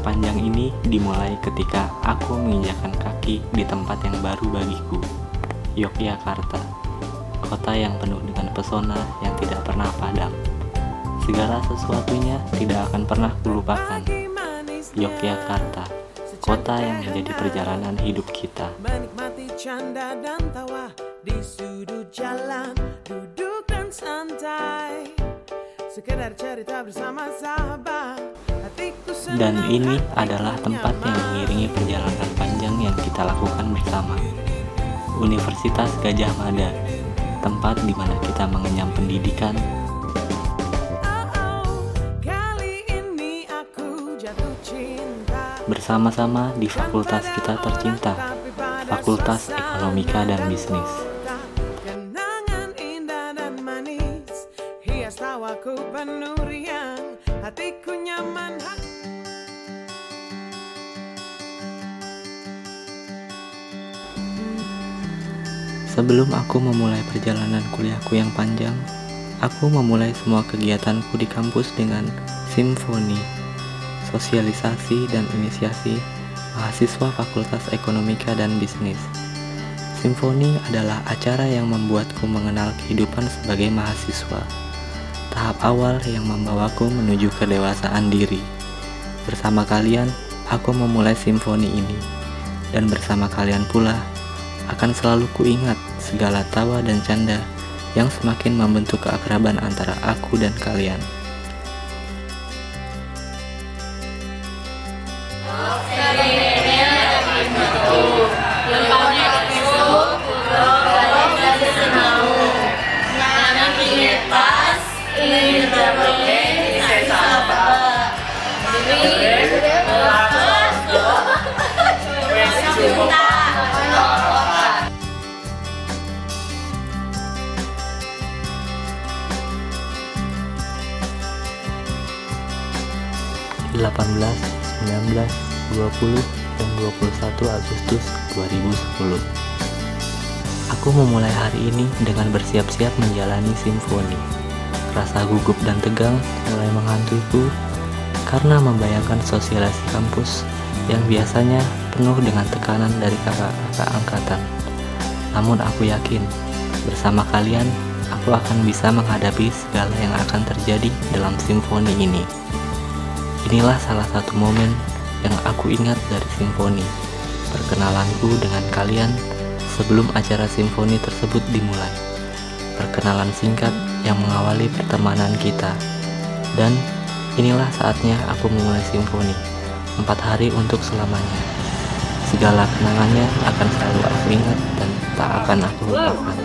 panjang ini dimulai ketika aku menginjakkan kaki di tempat yang baru bagiku, Yogyakarta, kota yang penuh dengan pesona yang tidak pernah padam. Segala sesuatunya tidak akan pernah kulupakan. Yogyakarta, kota yang menjadi perjalanan hidup kita. Menikmati canda dan tawa di sudut jalan, duduk dan santai, sekedar cerita bersama sahabat. Dan ini adalah tempat yang mengiringi perjalanan panjang yang kita lakukan bersama. Universitas Gadjah Mada, tempat di mana kita mengenyam pendidikan, bersama-sama di fakultas kita tercinta, Fakultas Ekonomika dan Bisnis. Kenangan indah dan manis hias tawaku penuh riang, hatiku nyaman. Sebelum aku memulai perjalanan kuliahku yang panjang, aku memulai semua kegiatanku di kampus dengan simfoni, sosialisasi dan inisiasi mahasiswa Fakultas Ekonomika dan Bisnis. Simfoni adalah acara yang membuatku mengenal kehidupan sebagai mahasiswa, tahap awal yang membawaku menuju kedewasaan diri. Bersama kalian, aku memulai simfoni ini, dan bersama kalian pula akan selalu kuingat segala tawa dan canda yang semakin membentuk keakraban antara aku dan kalian. (18, 19, 20, dan 21 Agustus 2010). Aku memulai hari ini dengan bersiap-siap menjalani simfoni. Rasa gugup dan tegang mulai menghantuiku karena membayangkan sosialisasi kampus yang biasanya penuh dengan tekanan dari kakak-kakak angkatan. Namun aku yakin, bersama kalian, aku akan bisa menghadapi segala yang akan terjadi dalam simfoni ini. Inilah salah satu momen yang aku ingat dari simfoni, perkenalanku dengan kalian sebelum acara simfoni tersebut dimulai. Perkenalan singkat yang mengawali pertemanan kita. Dan inilah saatnya aku memulai simfoni, 4 hari untuk selamanya. Segala kenangannya akan selalu aku ingat dan tak akan aku lupakan.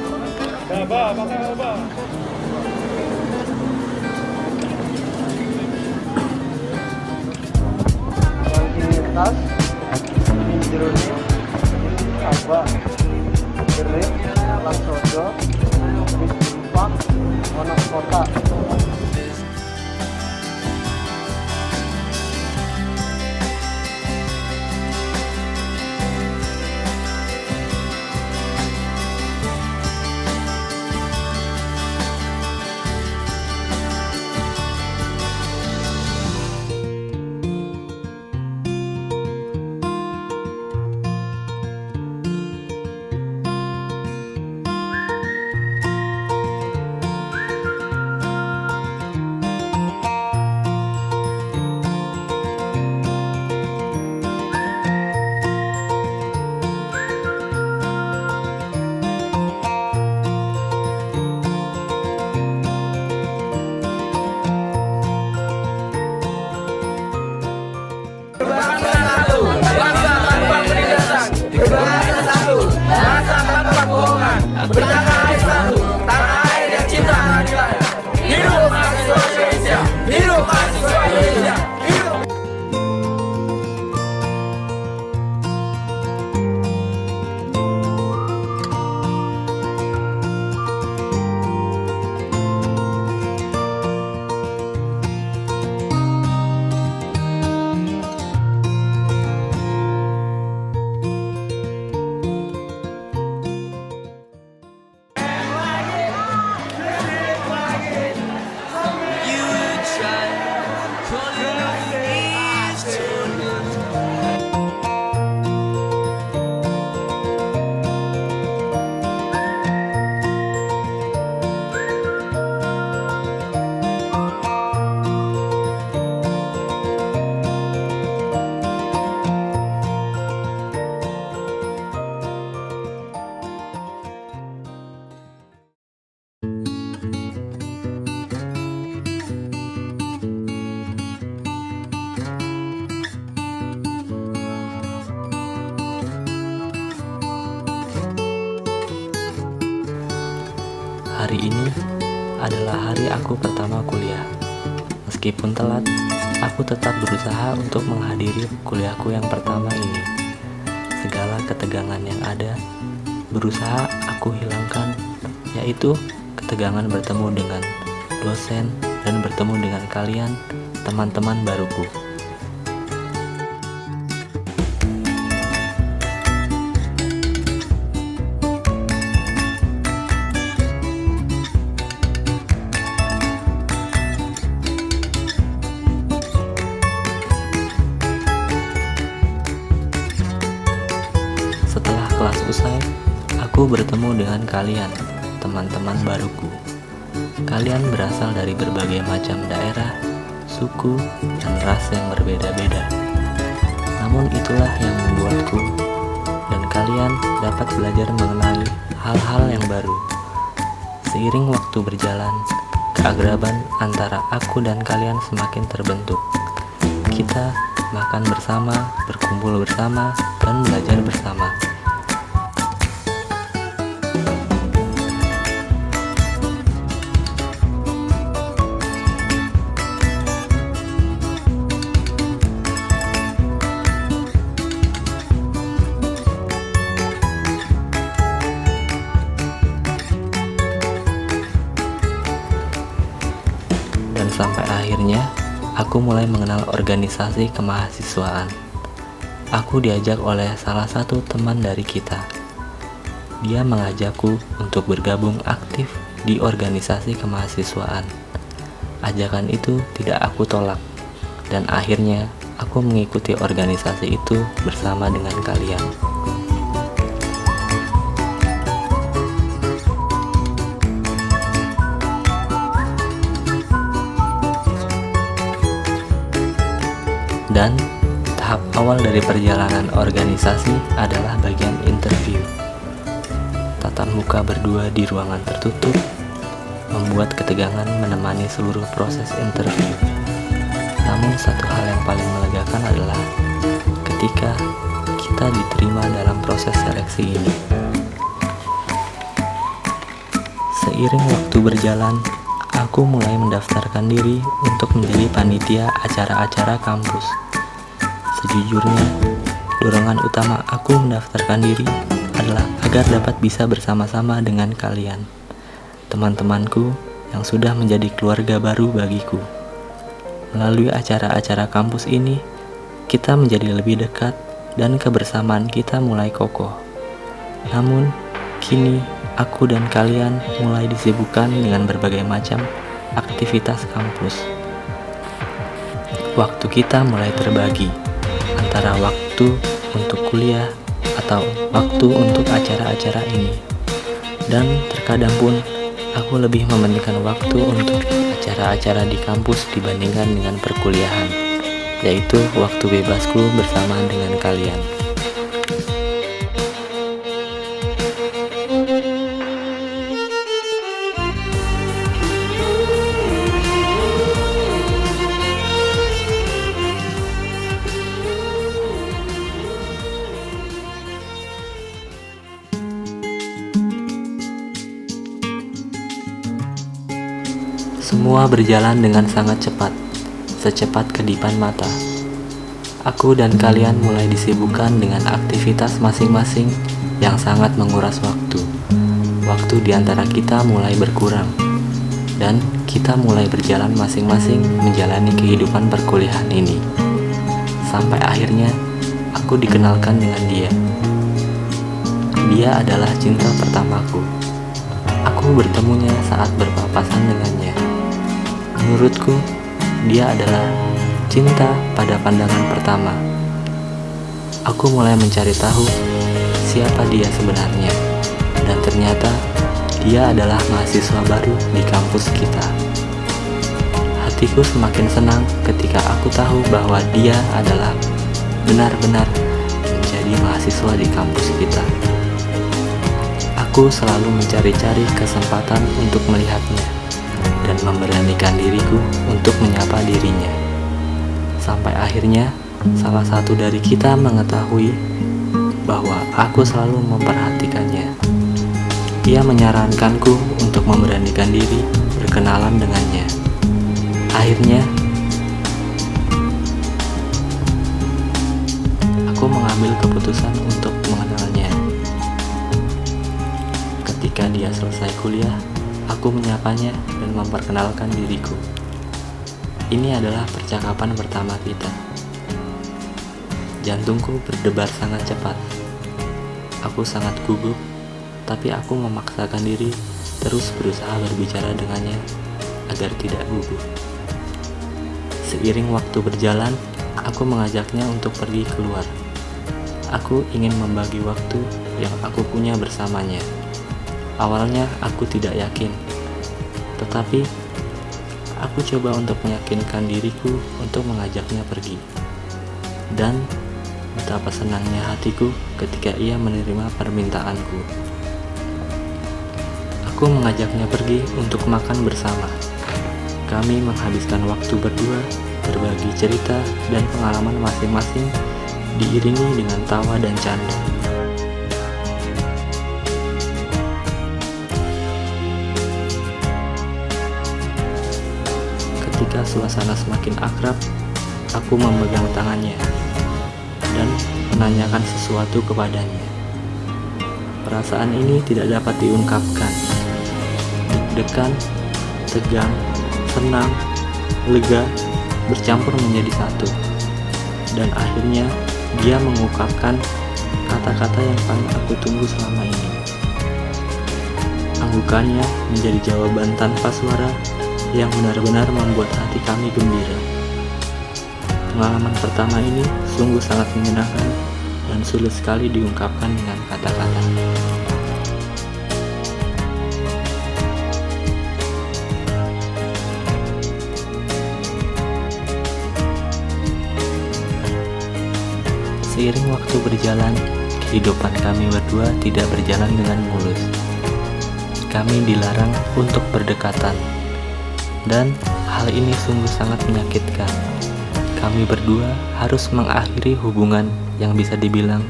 Tas, ini jeruni, ini apa? Gerik, laksodo, bispak, monos kota. hari ini adalah hari aku pertama kuliah. Meskipun telat, aku tetap berusaha untuk menghadiri kuliahku yang pertama ini. Segala ketegangan yang ada, berusaha aku hilangkan, yaitu ketegangan bertemu dengan dosen dan bertemu dengan kalian, teman-teman baruku. Setelah kelas usai, aku bertemu dengan kalian, teman-teman baruku. Kalian berasal dari berbagai macam daerah, suku, dan ras yang berbeda-beda. Namun itulah yang membuatku dan kalian dapat belajar mengenali hal-hal yang baru. Seiring waktu berjalan, keakraban antara aku dan kalian semakin terbentuk. Kita makan bersama, berkumpul bersama, dan belajar bersama. Dan sampai akhirnya, aku mulai mengenal organisasi kemahasiswaan. Aku diajak oleh salah satu teman dari kita. Dia mengajakku untuk bergabung aktif di organisasi kemahasiswaan. Ajakan itu tidak aku tolak, dan akhirnya aku mengikuti organisasi itu bersama dengan kalian. Dan tahap awal dari perjalanan organisasi adalah bagian interview. Tatap muka berdua di ruangan tertutup membuat ketegangan menemani seluruh proses interview. Namun satu hal yang paling melegakan adalah ketika kita diterima dalam proses seleksi ini. Seiring waktu berjalan, aku mulai mendaftarkan diri untuk menjadi panitia acara-acara kampus. Sejujurnya, dorongan utama aku mendaftarkan diri adalah agar dapat bisa bersama-sama dengan kalian, teman-temanku yang sudah menjadi keluarga baru bagiku. Melalui acara-acara kampus ini, kita menjadi lebih dekat dan kebersamaan kita mulai kokoh. Namun, kini aku dan kalian mulai disibukkan dengan berbagai macam aktivitas kampus. Waktu kita mulai terbagi antara waktu untuk kuliah atau waktu untuk acara-acara ini. Dan terkadang pun aku lebih mementingkan waktu untuk acara-acara di kampus dibandingkan dengan perkuliahan, yaitu waktu bebasku bersamaan dengan kalian. Semua berjalan dengan sangat cepat, secepat kedipan mata. Aku dan kalian mulai disibukkan dengan aktivitas masing-masing yang sangat menguras waktu. Waktu di antara kita mulai berkurang, dan kita mulai berjalan masing-masing menjalani kehidupan perkuliahan ini. Sampai akhirnya, aku dikenalkan dengan dia. Dia adalah cinta pertamaku. Aku bertemunya saat berpapasan dengannya. Menurutku, dia adalah cinta pada pandangan pertama. Aku mulai mencari tahu siapa dia sebenarnya, dan ternyata dia adalah mahasiswa baru di kampus kita. Hatiku semakin senang ketika aku tahu bahwa dia adalah benar-benar menjadi mahasiswa di kampus kita. Aku selalu mencari-cari kesempatan untuk melihatnya dan memberanikan diriku untuk menyapa dirinya. Sampai akhirnya, salah satu dari kita mengetahui bahwa aku selalu memperhatikannya. Ia menyarankanku untuk memberanikan diri berkenalan dengannya. Akhirnya, aku mengambil keputusan untuk mengenalnya. Ketika dia selesai kuliah, aku menyapanya dan memperkenalkan diriku. Ini adalah percakapan pertama kita. Jantungku berdebar sangat cepat. Aku sangat gugup, tapi aku memaksakan diri terus berusaha berbicara dengannya agar tidak gugup. Seiring waktu berjalan, aku mengajaknya untuk pergi keluar. Aku ingin membagi waktu yang aku punya bersamanya. Awalnya aku tidak yakin, tetapi aku coba untuk meyakinkan diriku untuk mengajaknya pergi. Dan betapa senangnya hatiku ketika ia menerima permintaanku. Aku mengajaknya pergi untuk makan bersama. Kami menghabiskan waktu berdua, berbagi cerita dan pengalaman masing-masing, diiringi dengan tawa dan canda. Ketika suasana semakin akrab, aku memegang tangannya dan menanyakan sesuatu kepadanya. Perasaan ini tidak dapat diungkapkan. Deg-degan, tegang, senang, lega, bercampur menjadi satu. Dan akhirnya dia mengungkapkan kata-kata yang paling aku tunggu selama ini. Anggukannya menjadi jawaban tanpa suara yang benar-benar membuat hati kami gembira. Pengalaman pertama ini sungguh sangat menyenangkan dan sulit sekali diungkapkan dengan kata-kata. Seiring waktu berjalan, kehidupan kami berdua tidak berjalan dengan mulus. Kami dilarang untuk berdekatan, dan hal ini sungguh sangat menyakitkan. Kami berdua harus mengakhiri hubungan yang bisa dibilang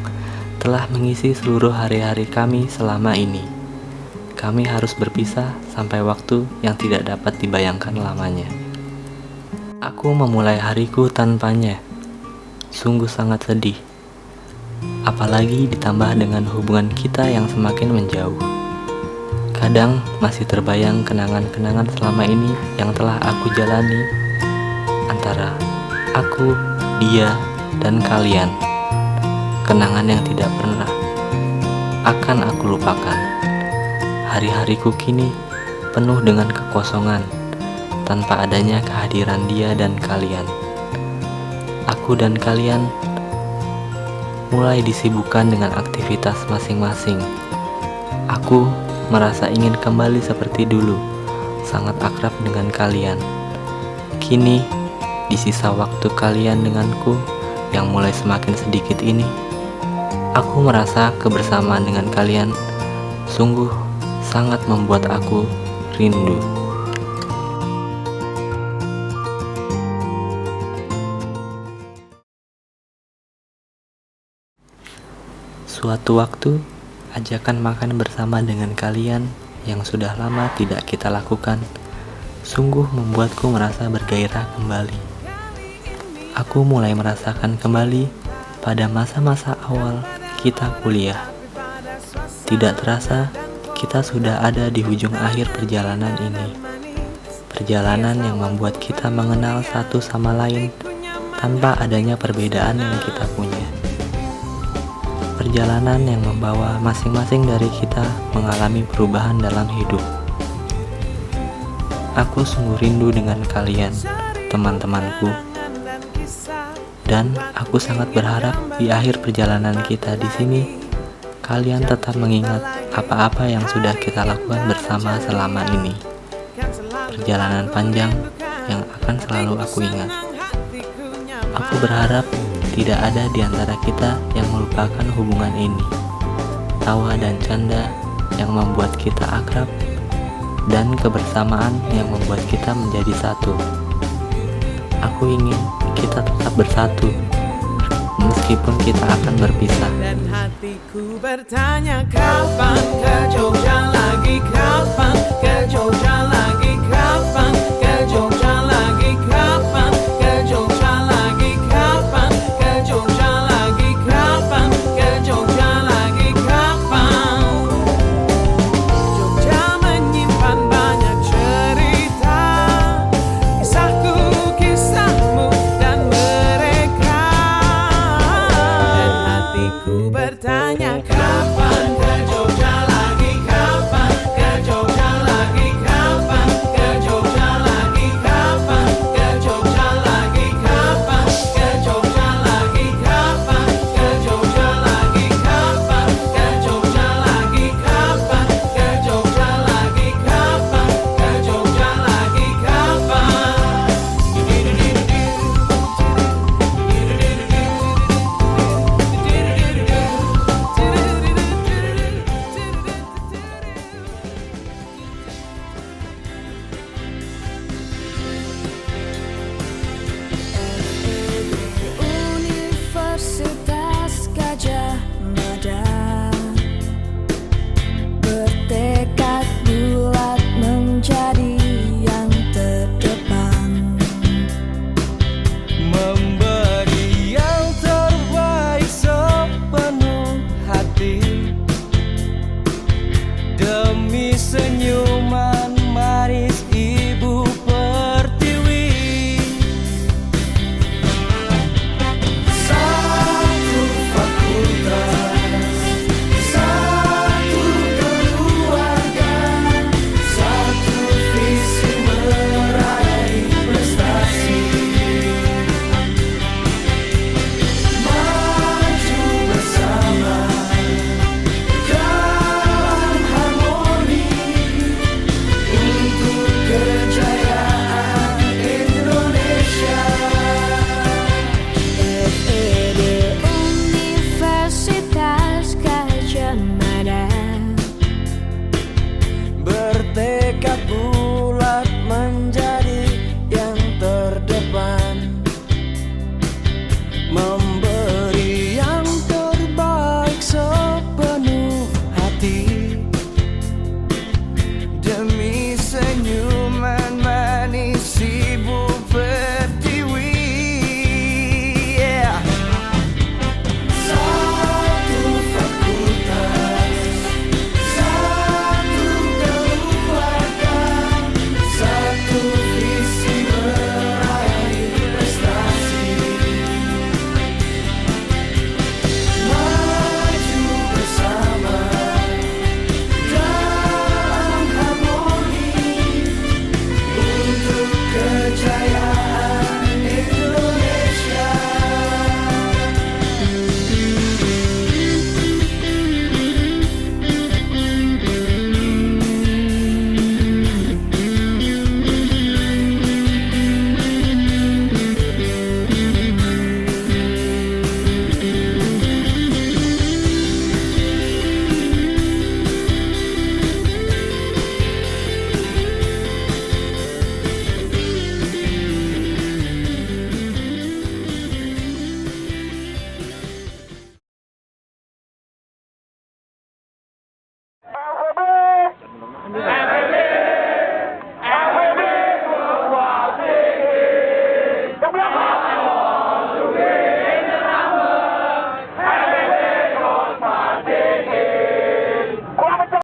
telah mengisi seluruh hari-hari kami selama ini. Kami harus berpisah sampai waktu yang tidak dapat dibayangkan lamanya. Aku memulai hariku tanpanya. Sungguh sangat sedih. Apalagi ditambah dengan hubungan kita yang semakin menjauh. Kadang masih terbayang kenangan-kenangan selama ini yang telah aku jalani antara aku, dia, dan kalian. Kenangan yang tidak pernah akan aku lupakan. Hari-hariku kini penuh dengan kekosongan tanpa adanya kehadiran dia dan kalian. Aku dan kalian mulai disibukkan dengan aktivitas masing-masing. Aku merasa ingin kembali seperti dulu, sangat akrab dengan kalian. Kini, di sisa waktu kalian denganku yang mulai semakin sedikit ini, aku merasa kebersamaan dengan kalian sungguh sangat membuat aku rindu. Suatu waktu, ajakan makan bersama dengan kalian yang sudah lama tidak kita lakukan sungguh membuatku merasa bergairah kembali. Aku mulai merasakan kembali pada masa-masa awal kita kuliah. Tidak terasa, kita sudah ada di ujung akhir perjalanan ini. Perjalanan yang membuat kita mengenal satu sama lain tanpa adanya perbedaan yang kita punya. Perjalanan yang membawa masing-masing dari kita mengalami perubahan dalam hidup. Aku sungguh rindu dengan kalian, teman-temanku. Dan aku sangat berharap di akhir perjalanan kita di sini, kalian tetap mengingat apa-apa yang sudah kita lakukan bersama selama ini. Perjalanan panjang yang akan selalu aku ingat. Aku berharap tidak ada di antara kita yang melupakan hubungan ini. Tawa dan canda yang membuat kita akrab, dan kebersamaan yang membuat kita menjadi satu. Aku ingin kita tetap bersatu, meskipun kita akan berpisah. Dan hatiku bertanya kapan ke Jogja lagi, kapan ke Jogja